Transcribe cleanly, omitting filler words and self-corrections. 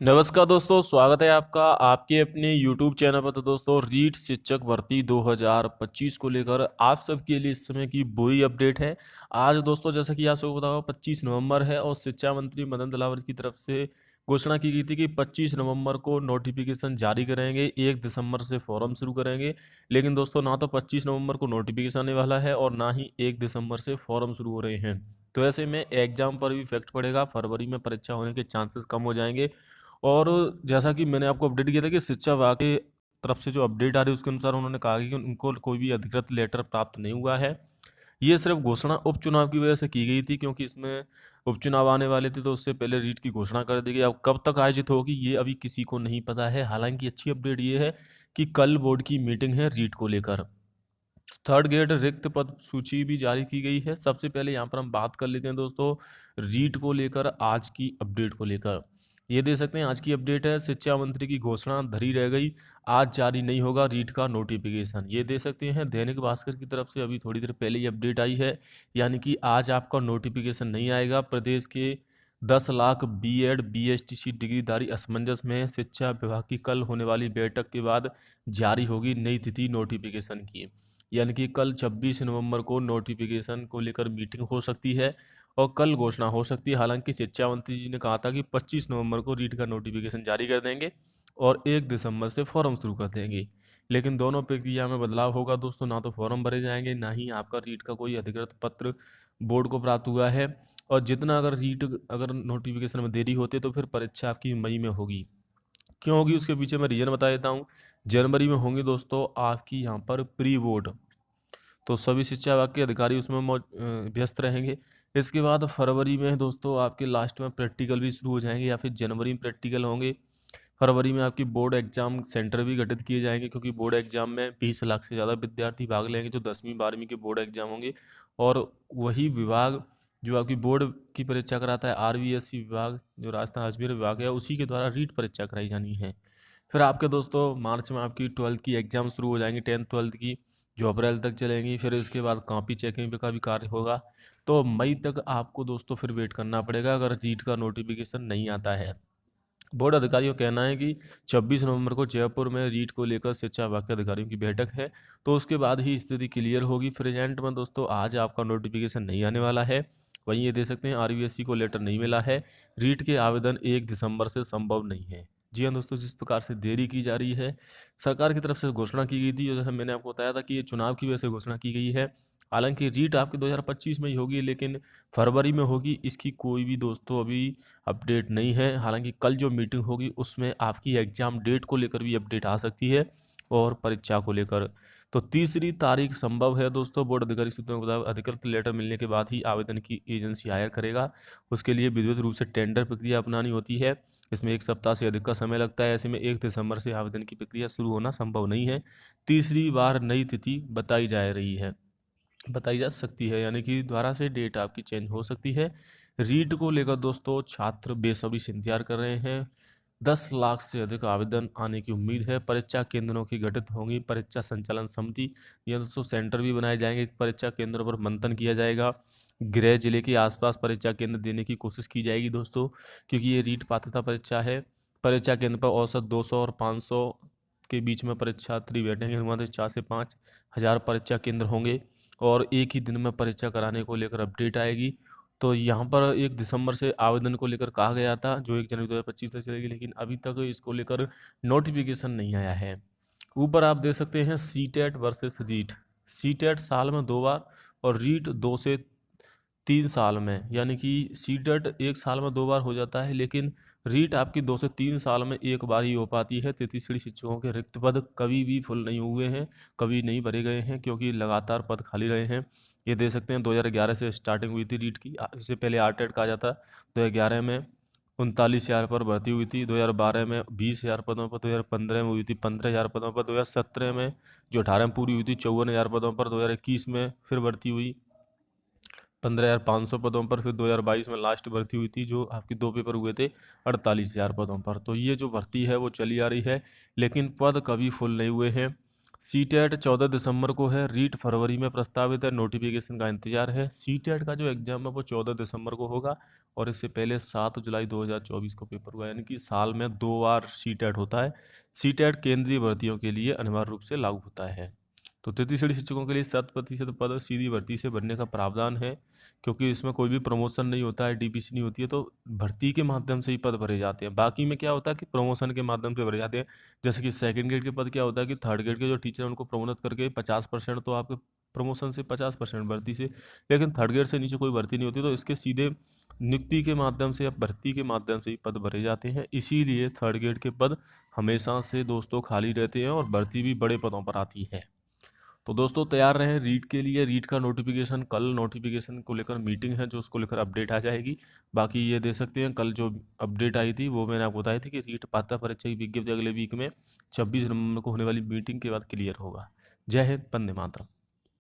नमस्कार दोस्तों, स्वागत है आपका आपके अपने YouTube चैनल पर। तो दोस्तों, रीट शिक्षक भर्ती 2025 को लेकर आप सबके लिए इस समय की बुरी अपडेट है। आज दोस्तों, जैसा कि आप सबको पता होगा, 25 नवंबर है और शिक्षा मंत्री मदन दलावर की तरफ से घोषणा की गई थी कि 25 नवंबर को नोटिफिकेशन जारी करेंगे, 1 दिसंबर से फॉर्म शुरू करेंगे। लेकिन दोस्तों, ना तो 25 नवंबर को नोटिफिकेशन आने वाला है और ना ही 1 दिसंबर से फॉर्म शुरू हो रहे हैं। तो ऐसे में एग्जाम पर भी इफेक्ट पड़ेगा, फरवरी में परीक्षा होने के चांसेस कम हो जाएंगे। और जैसा कि मैंने आपको अपडेट किया था कि शिक्षा विभाग की तरफ से जो अपडेट आ रही है उसके अनुसार उन्होंने कहा कि उनको कोई भी अधिकृत लेटर प्राप्त नहीं हुआ है। ये सिर्फ घोषणा उपचुनाव की वजह से की गई थी, क्योंकि इसमें उपचुनाव आने वाले थे, तो उससे पहले रीट की घोषणा कर दी गई। अब कब तक आयोजित होगी ये अभी किसी को नहीं पता है। हालांकि अच्छी अपडेट ये है कि कल बोर्ड की मीटिंग है रीट को लेकर। थर्ड ग्रेड रिक्त पद सूची भी जारी की गई है। सबसे पहले यहाँ पर हम बात कर लेते हैं दोस्तों, रीट को लेकर आज की अपडेट को लेकर। ये दे सकते हैं आज की अपडेट है, शिक्षा मंत्री की घोषणा धरी रह गई, आज जारी नहीं होगा रीट का नोटिफिकेशन। ये दे सकते हैं दैनिक भास्कर की तरफ से अभी थोड़ी देर पहले ही अपडेट आई है, यानी कि आज आपका नोटिफिकेशन नहीं आएगा। प्रदेश के 10 लाख बीएड बीएसटीसी डिग्रीधारी असमंजस में हैं। शिक्षा विभाग की कल होने वाली बैठक के बाद जारी होगी नई तिथि नोटिफिकेशन की, यानी कि कल 26 नवंबर को नोटिफिकेशन को लेकर मीटिंग हो सकती है और कल घोषणा हो सकती है। हालांकि शिक्षा मंत्री जी ने कहा था कि 25 नवंबर को रीट का नोटिफिकेशन जारी कर देंगे और 1 दिसंबर से फॉर्म शुरू कर देंगे। लेकिन दोनों प्रक्रिया में बदलाव होगा दोस्तों, ना तो फॉर्म भरे जाएंगे, ना ही आपका रीट का कोई अधिकृत पत्र बोर्ड को प्राप्त हुआ है। और जितना अगर नोटिफिकेशन में देरी होती है तो फिर परीक्षा आपकी मई में होगी। क्यों होगी उसके पीछे मैं रीजन बता देता हूँ। जनवरी में होंगी दोस्तों आपकी यहाँ पर प्री बोर्ड, तो सभी शिक्षा विभाग के अधिकारी उसमें व्यस्त रहेंगे। इसके बाद फरवरी में दोस्तों आपके लास्ट में प्रैक्टिकल भी शुरू हो जाएंगे, या फिर जनवरी में प्रैक्टिकल होंगे। फरवरी में आपकी बोर्ड एग्जाम सेंटर भी गठित किए जाएंगे, क्योंकि बोर्ड एग्जाम में 20 लाख से ज़्यादा विद्यार्थी भाग लेंगे जो 10वीं 12वीं के बोर्ड एग्जाम होंगे। और वही विभाग जो आपकी बोर्ड की परीक्षा कराता है, RVSC विभाग जो राजस्थान अजमेर विभाग है, उसी के द्वारा रीट परीक्षा कराई जानी है। फिर आपके दोस्तों मार्च में आपकी 12th की एग्जाम शुरू हो जाएंगी, 10th 12th की, जो अप्रैल तक चलेंगी। फिर इसके बाद कॉपी चेकिंग का भी कार्य होगा। तो मई तक आपको दोस्तों फिर वेट करना पड़ेगा अगर रीट का नोटिफिकेशन नहीं आता है। बोर्ड अधिकारियों का कहना है कि 26 नवंबर को जयपुर में रीट को लेकर शिक्षा विभाग के अधिकारियों की बैठक है, तो उसके बाद ही स्थिति क्लियर होगी। प्रेजेंट में दोस्तों आज आपका नोटिफिकेशन नहीं आने वाला है। वहीं ये दे सकते हैं RVSC को लेटर नहीं मिला है। रीट के आवेदन 1 दिसंबर से संभव नहीं है। जी हाँ दोस्तों, जिस प्रकार से देरी की जा रही है, सरकार की तरफ से घोषणा की गई थी, जैसे मैंने आपको बताया था कि ये चुनाव की वजह से घोषणा की गई है। हालांकि रीट आपकी 2025 में ही होगी, लेकिन फरवरी में होगी, इसकी कोई भी दोस्तों अभी अपडेट नहीं है। हालांकि कल जो मीटिंग होगी उसमें आपकी एग्ज़ाम डेट को लेकर भी अपडेट आ सकती है और परीक्षा को लेकर। तो तीसरी तारीख संभव है दोस्तों। बोर्ड अधिकारी सूत्रों के मुताबिक अधिकृत लेटर मिलने के बाद ही आवेदन की एजेंसी हायर करेगा। उसके लिए विधिवत रूप से टेंडर प्रक्रिया अपनानी होती है। इसमें 1 सप्ताह से अधिक का समय लगता है। ऐसे में 1 दिसंबर से आवेदन की प्रक्रिया शुरू होना संभव नहीं है। तीसरी बार नई तिथि बताई जा सकती है, यानी कि दोबारा से डेट आपकी चेंज हो सकती है। रीट को लेकर दोस्तों छात्र बेसब्री से इंतजार कर रहे हैं। 10 लाख से अधिक आवेदन आने की उम्मीद है। परीक्षा केंद्रों की गठित होंगी परीक्षा संचालन समिति। यह दोस्तों सेंटर भी बनाए जाएंगे, परीक्षा केंद्रों पर मंथन किया जाएगा। गृह जिले के आसपास परीक्षा केंद्र देने की कोशिश की जाएगी दोस्तों, क्योंकि ये रीट पात्रता परीक्षा है। परीक्षा केंद्र पर औसत 200 और 500 के बीच में परीक्षार्थी बैठेंगे। अनुमानित 4 से 5 हज़ार परीक्षा केंद्र होंगे और एक ही दिन में परीक्षा कराने को लेकर अपडेट आएगी। तो यहाँ पर 1 दिसंबर से आवेदन को लेकर कहा गया था, जो 1 जनवरी 2025 तक चलेगी, लेकिन अभी तक इसको लेकर नोटिफिकेशन नहीं आया है। ऊपर आप देख सकते हैं सीटेट वर्सेस रीट। सीटेट साल में 2 बार और रीट 2 से 3 साल में, यानी कि सीटेट 1 साल में 2 बार हो जाता है, लेकिन रीट आपकी 2 से 3 साल में 1 बार ही हो पाती है। तृतीय श्रेणी शिक्षकों के रिक्त पद कभी भी फुल नहीं हुए हैं, कभी नहीं भरे गए हैं, क्योंकि लगातार पद खाली रहे हैं। ये दे सकते हैं 2011 से स्टार्टिंग हुई थी रीट की। इससे पहले आरटेट कहा जाता। 2011 में 39,000 पर भर्ती हुई थी, 2012 में 20,000 पदों पर, 2015 में हुई थी 15,000 पदों पर, 2017 में जो 18 में पूरी हुई थी 54,000 पदों पर, 2021 में फिर भर्ती हुई 15,500 पदों पर, फिर 2022 में लास्ट भर्ती हुई थी जो आपकी 2 पेपर हुए थे 48,000 पदों पर। तो ये जो भर्ती है वो चली आ रही है, लेकिन पद कभी फुल नहीं हुए हैं। सीटेट 14 दिसंबर को है, रीट फरवरी में प्रस्तावित है, नोटिफिकेशन का इंतजार है। सीटेट का जो एग्जाम है वो 14 दिसंबर को होगा और इससे पहले 7 जुलाई 2024 को पेपर हुआ, यानी कि साल में 2 बार सीटेट होता है। सीटेट केंद्रीय भर्तियों के लिए अनिवार्य रूप से लागू होता है। तो 33 श्रेणी शिक्षकों के लिए 7% पद सीधी भर्ती से भरने का प्रावधान है, क्योंकि इसमें कोई भी प्रमोशन नहीं होता है, डीपीसी नहीं होती है, तो भर्ती के माध्यम से ही पद भरे जाते हैं। बाकी में क्या होता है कि प्रमोशन के माध्यम से भरे जाते हैं। जैसे कि सेकंड ग्रेड के पद क्या होता है कि थर्ड ग्रेड के जो टीचर हैं उनको प्रोमोट करके 50% तो आपके प्रमोशन से 50% भर्ती से, लेकिन थर्ड ग्रेड से नीचे कोई भर्ती नहीं होती, तो इसके सीधे नियुक्ति के माध्यम से या भर्ती के माध्यम से ही पद भरे जाते हैं। इसीलिए थर्ड ग्रेड के पद हमेशा से दोस्तों खाली रहते हैं और भर्ती भी बड़े पदों पर आती है। तो दोस्तों तैयार रहें रीट के लिए। रीट का नोटिफिकेशन कल, नोटिफिकेशन को लेकर मीटिंग है जो उसको लेकर अपडेट आ जाएगी। बाकी ये दे सकते हैं, कल जो अपडेट आई थी वो मैंने आपको बताई थी कि रीट पात्रता परीक्षा की विज्ञप्ति अगले वीक में 26 नवंबर को होने वाली मीटिंग के बाद क्लियर होगा। जय हिंद, वंदे मातरम।